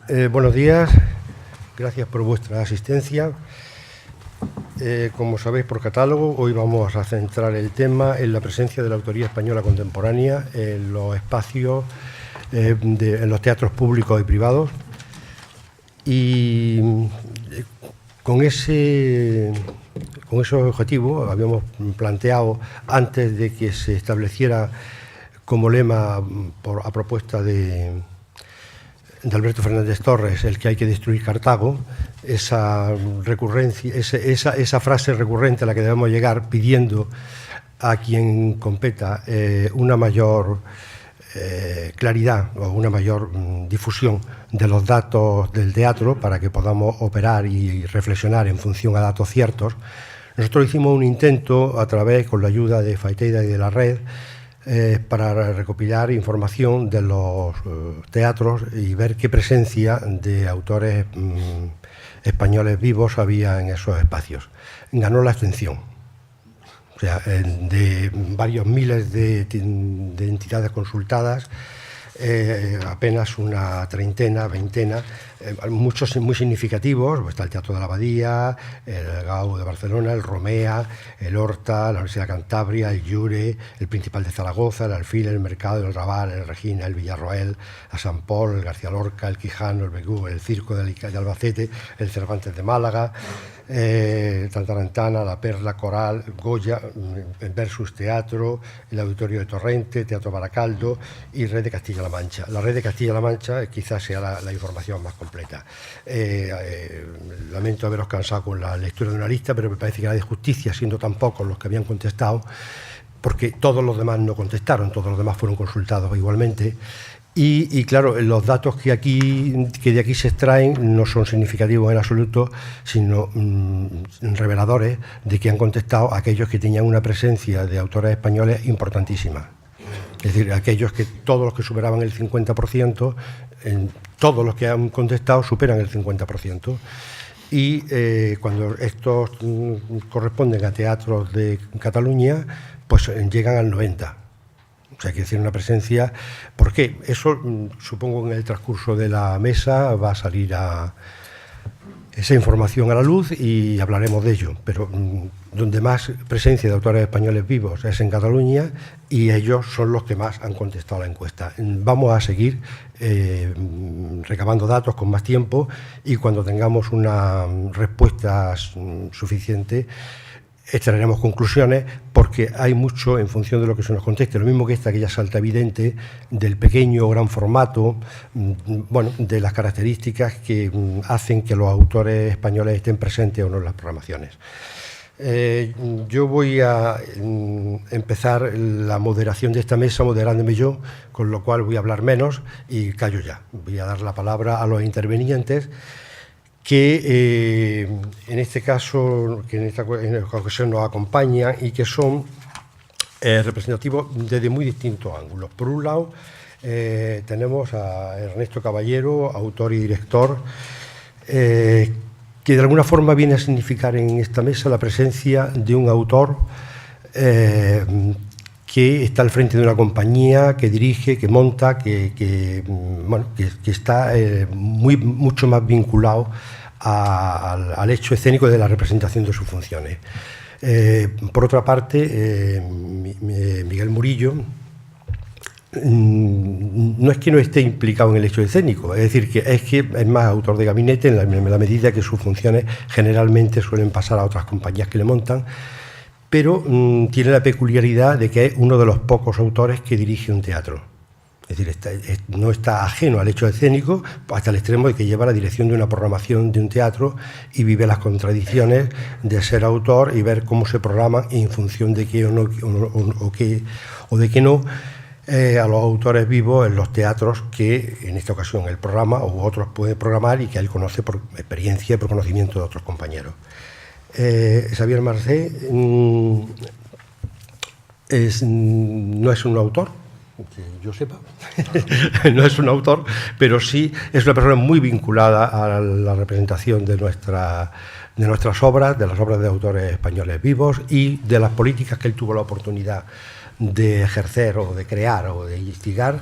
Buenos días, gracias por vuestra asistencia. Como sabéis por catálogo, hoy vamos a centrar el tema en la presencia de la autoría española contemporánea en los espacios, en los teatros públicos y privados. Y con ese objetivo habíamos planteado, antes de que se estableciera como lema a propuesta de Alberto Fernández Torres, el que hay que destruir Cartago, esa frase recurrente a la que debemos llegar pidiendo a quien competa una mayor claridad o una mayor difusión de los datos del teatro para que podamos operar y reflexionar en función a datos ciertos. Nosotros hicimos un intento con la ayuda de Faiteida y de la red para recopilar información de los teatros y ver qué presencia de autores españoles vivos había en esos espacios. Ganó la abstención. O sea, de varios miles de entidades consultadas, apenas una treintena, veintena, muchos muy significativos. Está el Teatro de la Abadía, el GAU de Barcelona, el Romea, el Horta, la Universidad de Cantabria, el Llure, el Principal de Zaragoza, el Alfil, el Mercado, el Raval, el Regina, el Villarroel, la Sant Pol, el García Lorca, el Quijano, el Begú, el Circo de Albacete, el Cervantes de Málaga, Tantarantana, La Perla, Coral, Goya, Versus Teatro, el Auditorio de Torrente, Teatro Baracaldo y Red de Castilla-La Mancha. La Red de Castilla-La Mancha quizás sea la información más completa. Lamento haberos cansado con la lectura de una lista, pero me parece que era de justicia, siendo tan pocos los que habían contestado, porque todos los demás no contestaron, todos los demás fueron consultados igualmente. Y claro, los datos que de aquí se extraen no son significativos en absoluto, sino reveladores de que han contestado aquellos que tenían una presencia de autores españoles importantísima. Es decir, todos los que superaban el 50%, todos los que han contestado superan el 50%. Y cuando estos corresponden a teatros de Cataluña, pues llegan al 90%. O sea, hay que decir una presencia. ¿Por qué? Eso, supongo, en el transcurso de la mesa va a salir esa información a la luz y hablaremos de ello. Pero donde más presencia de autores españoles vivos es en Cataluña y ellos son los que más han contestado la encuesta. Vamos a seguir recabando datos con más tiempo y cuando tengamos una respuesta suficiente extraeremos conclusiones, porque hay mucho en función de lo que se nos conteste. Lo mismo que esta, que ya salta evidente, del pequeño o gran formato, bueno, de las características que hacen que los autores españoles estén presentes o no en las programaciones. Yo voy a empezar la moderación de esta mesa, moderándome yo, con lo cual voy a hablar menos y callo ya. Voy a dar la palabra a los intervinientes, que en este caso, que en esta ocasión nos acompañan y que son representativos desde muy distintos ángulos. Por un lado, tenemos a Ernesto Caballero, autor y director, que de alguna forma viene a significar en esta mesa la presencia de un autor que está al frente de una compañía, que dirige, que monta, que está mucho más vinculado al hecho escénico de la representación de sus funciones. Por otra parte, Miguel Murillo no es que no esté implicado en el hecho escénico, es decir, que es más autor de gabinete en la medida que sus funciones generalmente suelen pasar a otras compañías que le montan, pero tiene la peculiaridad de que es uno de los pocos autores que dirige un teatro. Es decir, no está ajeno al hecho escénico hasta el extremo de que lleva la dirección de una programación de un teatro y vive las contradicciones de ser autor y ver cómo se programan en función de qué o de qué no a los autores vivos en los teatros que en esta ocasión él programa o otros pueden programar y que él conoce por experiencia y por conocimiento de otros compañeros. Xavier Marcé no es un autor, que yo sepa, no es un autor, pero sí es una persona muy vinculada a la representación de nuestras obras, de las obras de autores españoles vivos y de las políticas que él tuvo la oportunidad de ejercer o de crear o de instigar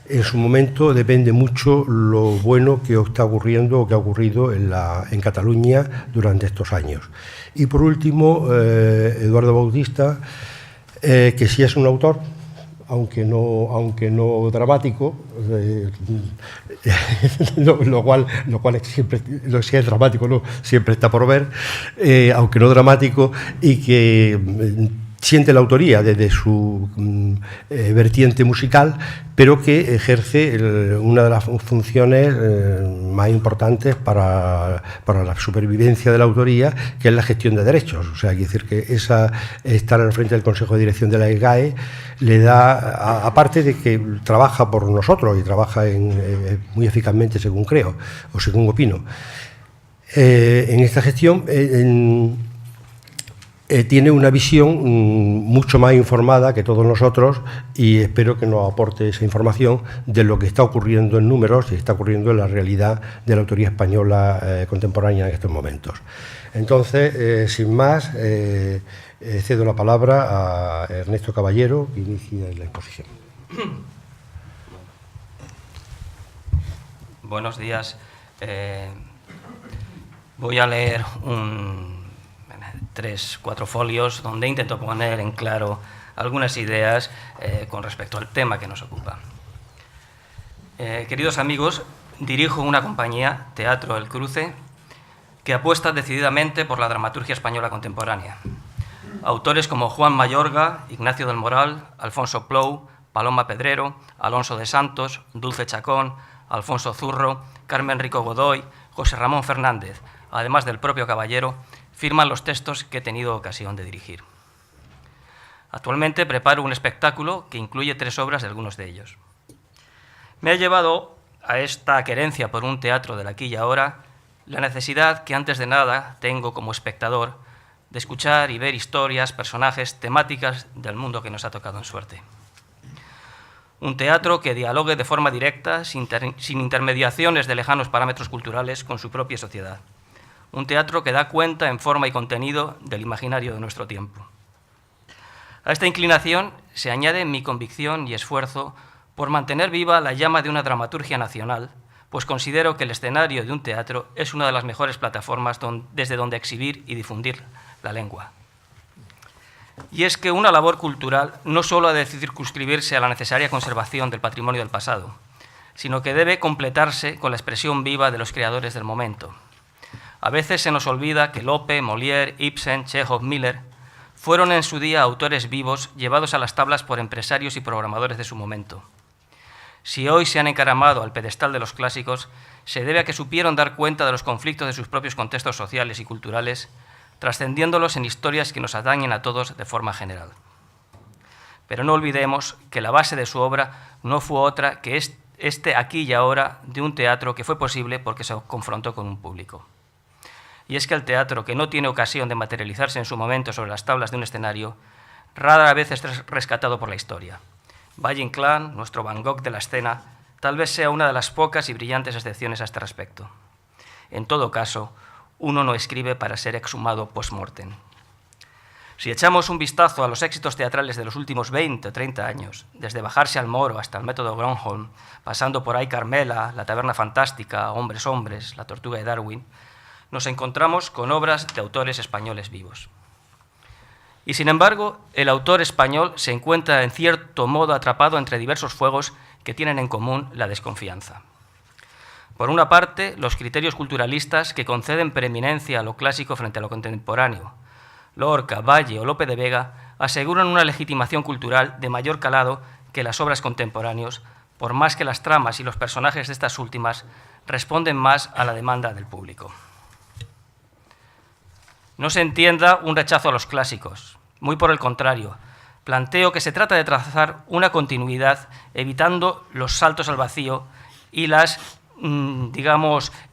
en su momento depende mucho lo bueno que está ocurriendo o que ha ocurrido en Cataluña durante estos años. Y por último, Eduardo Bautista, que sí es un autor, aunque no dramático, lo cual siempre, si es dramático, no, siempre está por ver, aunque no dramático, y que siente la autoría desde su vertiente musical, pero que ejerce una de las funciones más importantes para la supervivencia de la autoría, que es la gestión de derechos. O sea, hay que decir que estar al frente del Consejo de Dirección de la SGAE le da, aparte de que trabaja por nosotros y trabaja muy eficazmente, según creo, o según opino, en esta gestión, tiene una visión mucho más informada que todos nosotros, y espero que nos aporte esa información de lo que está ocurriendo en números y está ocurriendo en la realidad de la autoría española contemporánea en estos momentos. Entonces, sin más, cedo la palabra a Ernesto Caballero, que inicia la exposición. Buenos días. Voy a leer 3-4 folios donde intento poner en claro algunas ideas con respecto al tema que nos ocupa. Queridos amigos, dirijo una compañía, Teatro El Cruce, que apuesta decididamente por la dramaturgia española contemporánea. Autores como Juan Mayorga, Ignacio del Moral, Alfonso Plou, Paloma Pedrero, Alonso de Santos, Dulce Chacón, Alfonso Zurro, Carmen Rico Godoy, José Ramón Fernández, además del propio Caballero, firman los textos que he tenido ocasión de dirigir. Actualmente preparo un espectáculo que incluye 3 obras de algunos de ellos. Me ha llevado a esta querencia por un teatro del aquí y ahora la necesidad que antes de nada tengo como espectador de escuchar y ver historias, personajes, temáticas del mundo que nos ha tocado en suerte. Un teatro que dialogue de forma directa, sin intermediaciones de lejanos parámetros culturales, con su propia sociedad. Un teatro que da cuenta en forma y contenido del imaginario de nuestro tiempo. A esta inclinación se añade mi convicción y esfuerzo por mantener viva la llama de una dramaturgia nacional, pues considero que el escenario de un teatro es una de las mejores plataformas desde donde exhibir y difundir la lengua. Y es que una labor cultural no solo ha de circunscribirse a la necesaria conservación del patrimonio del pasado, sino que debe completarse con la expresión viva de los creadores del momento. A veces se nos olvida que Lope, Molière, Ibsen, Chekhov, Miller fueron en su día autores vivos llevados a las tablas por empresarios y programadores de su momento. Si hoy se han encaramado al pedestal de los clásicos, se debe a que supieron dar cuenta de los conflictos de sus propios contextos sociales y culturales, trascendiéndolos en historias que nos atañen a todos de forma general. Pero no olvidemos que la base de su obra no fue otra que este aquí y ahora de un teatro que fue posible porque se confrontó con un público. Y es que el teatro, que no tiene ocasión de materializarse en su momento sobre las tablas de un escenario, rara vez es rescatado por la historia. Valle Inclán, nuestro Van Gogh de la escena, tal vez sea una de las pocas y brillantes excepciones a este respecto. En todo caso, uno no escribe para ser exhumado post-mortem. Si echamos un vistazo a los éxitos teatrales de los últimos 20 o 30 años, desde Bajarse al Moro hasta el método Gronholm, pasando por Ay Carmela, La Taberna Fantástica, Hombres, Hombres, La Tortuga de Darwin, nos encontramos con obras de autores españoles vivos. Y sin embargo, el autor español se encuentra en cierto modo atrapado entre diversos fuegos que tienen en común la desconfianza. Por una parte, los criterios culturalistas que conceden preeminencia a lo clásico frente a lo contemporáneo. Lorca, Valle o Lope de Vega aseguran una legitimación cultural de mayor calado que las obras contemporáneas, por más que las tramas y los personajes de estas últimas responden más a la demanda del público. No se entienda un rechazo a los clásicos, muy por el contrario. Planteo que se trata de trazar una continuidad, evitando los saltos al vacío y las,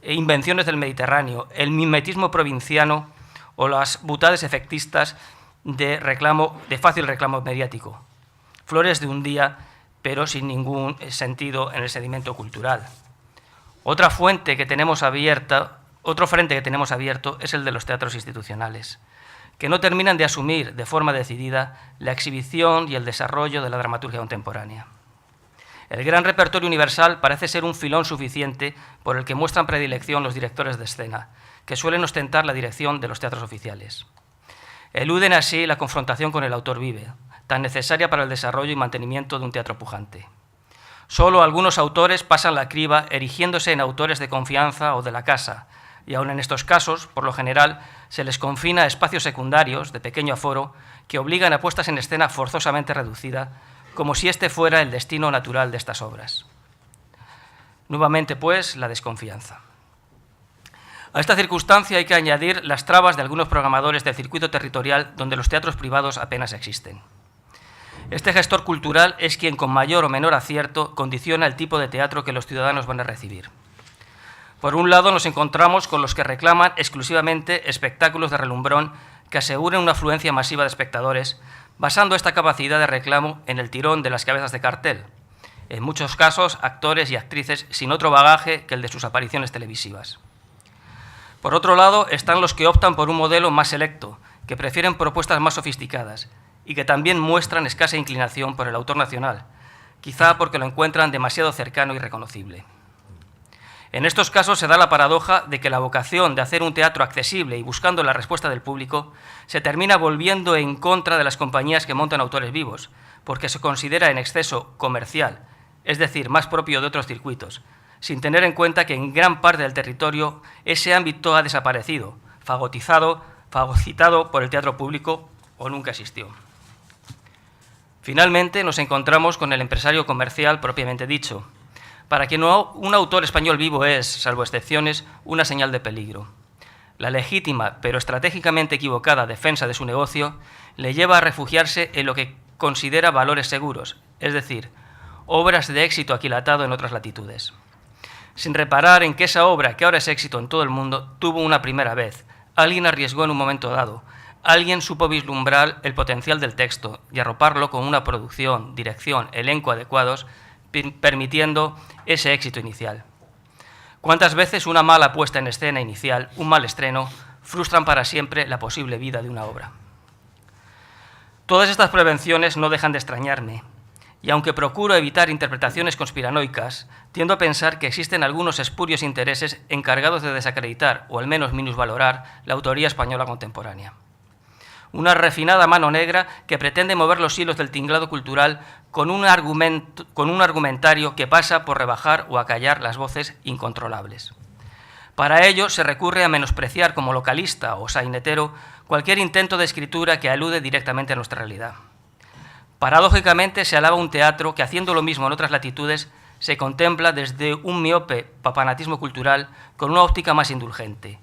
invenciones del Mediterráneo, el mimetismo provinciano o las butades efectistas de fácil reclamo mediático. Flores de un día, pero sin ningún sentido en el sedimento cultural. Otro frente que tenemos abierto es el de los teatros institucionales, que no terminan de asumir de forma decidida la exhibición y el desarrollo de la dramaturgia contemporánea. El gran repertorio universal parece ser un filón suficiente por el que muestran predilección los directores de escena, que suelen ostentar la dirección de los teatros oficiales. Eluden así la confrontación con el autor vive, tan necesaria para el desarrollo y mantenimiento de un teatro pujante. Solo algunos autores pasan la criba erigiéndose en autores de confianza o de la casa, y aun en estos casos, por lo general, se les confina a espacios secundarios de pequeño aforo que obligan a puestas en escena forzosamente reducida, como si este fuera el destino natural de estas obras. Nuevamente, pues, la desconfianza. A esta circunstancia hay que añadir las trabas de algunos programadores del circuito territorial donde los teatros privados apenas existen. Este gestor cultural es quien, con mayor o menor acierto, condiciona el tipo de teatro que los ciudadanos van a recibir. Por un lado, nos encontramos con los que reclaman exclusivamente espectáculos de relumbrón que aseguren una afluencia masiva de espectadores, basando esta capacidad de reclamo en el tirón de las cabezas de cartel, en muchos casos actores y actrices sin otro bagaje que el de sus apariciones televisivas. Por otro lado, están los que optan por un modelo más selecto, que prefieren propuestas más sofisticadas y que también muestran escasa inclinación por el autor nacional, quizá porque lo encuentran demasiado cercano y reconocible. En estos casos se da la paradoja de que la vocación de hacer un teatro accesible y buscando la respuesta del público se termina volviendo en contra de las compañías que montan autores vivos, porque se considera en exceso comercial, es decir, más propio de otros circuitos, sin tener en cuenta que en gran parte del territorio ese ámbito ha desaparecido, fagocitado por el teatro público o nunca existió. Finalmente, nos encontramos con el empresario comercial propiamente dicho, para quien un autor español vivo es, salvo excepciones, una señal de peligro. La legítima, pero estratégicamente equivocada defensa de su negocio le lleva a refugiarse en lo que considera valores seguros, es decir, obras de éxito aquilatado en otras latitudes. Sin reparar en que esa obra, que ahora es éxito en todo el mundo, tuvo una primera vez. Alguien arriesgó en un momento dado. Alguien supo vislumbrar el potencial del texto y arroparlo con una producción, dirección, elenco adecuados, permitiendo ese éxito inicial. ¿Cuántas veces una mala puesta en escena inicial, un mal estreno, frustran para siempre la posible vida de una obra? Todas estas prevenciones no dejan de extrañarme, y aunque procuro evitar interpretaciones conspiranoicas, tiendo a pensar que existen algunos espurios intereses encargados de desacreditar, o al menos minusvalorar, la autoría española contemporánea. Una refinada mano negra que pretende mover los hilos del tinglado cultural con un argumentario que pasa por rebajar o acallar las voces incontrolables. Para ello se recurre a menospreciar como localista o sainetero cualquier intento de escritura que alude directamente a nuestra realidad. Paradójicamente se alaba un teatro que, haciendo lo mismo en otras latitudes, se contempla desde un miope papanatismo cultural con una óptica más indulgente.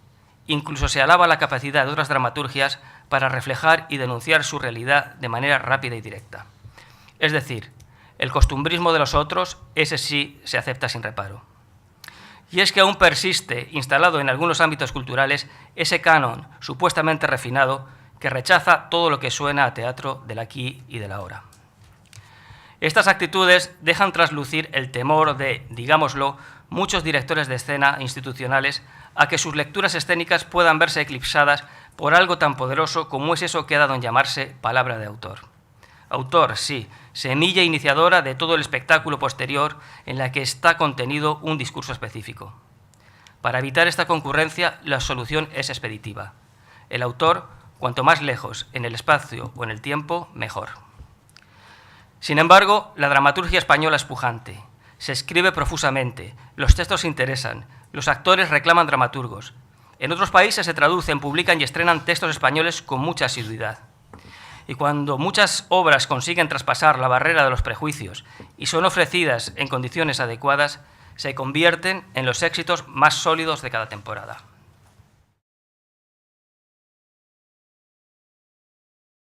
Incluso se alaba la capacidad de otras dramaturgias para reflejar y denunciar su realidad de manera rápida y directa. Es decir, el costumbrismo de los otros, ese sí se acepta sin reparo. Y es que aún persiste, instalado en algunos ámbitos culturales, ese canon supuestamente refinado que rechaza todo lo que suena a teatro del aquí y del ahora. Estas actitudes dejan traslucir el temor de, digámoslo, muchos directores de escena institucionales a que sus lecturas escénicas puedan verse eclipsadas por algo tan poderoso como es eso que ha dado en llamarse palabra de autor. Autor, sí, semilla iniciadora de todo el espectáculo posterior en la que está contenido un discurso específico. Para evitar esta concurrencia, la solución es expeditiva. El autor, cuanto más lejos en el espacio o en el tiempo, mejor. Sin embargo, la dramaturgia española es pujante. Se escribe profusamente, los textos interesan, los actores reclaman dramaturgos. En otros países se traducen, publican y estrenan textos españoles con mucha asiduidad. Y cuando muchas obras consiguen traspasar la barrera de los prejuicios y son ofrecidas en condiciones adecuadas, se convierten en los éxitos más sólidos de cada temporada.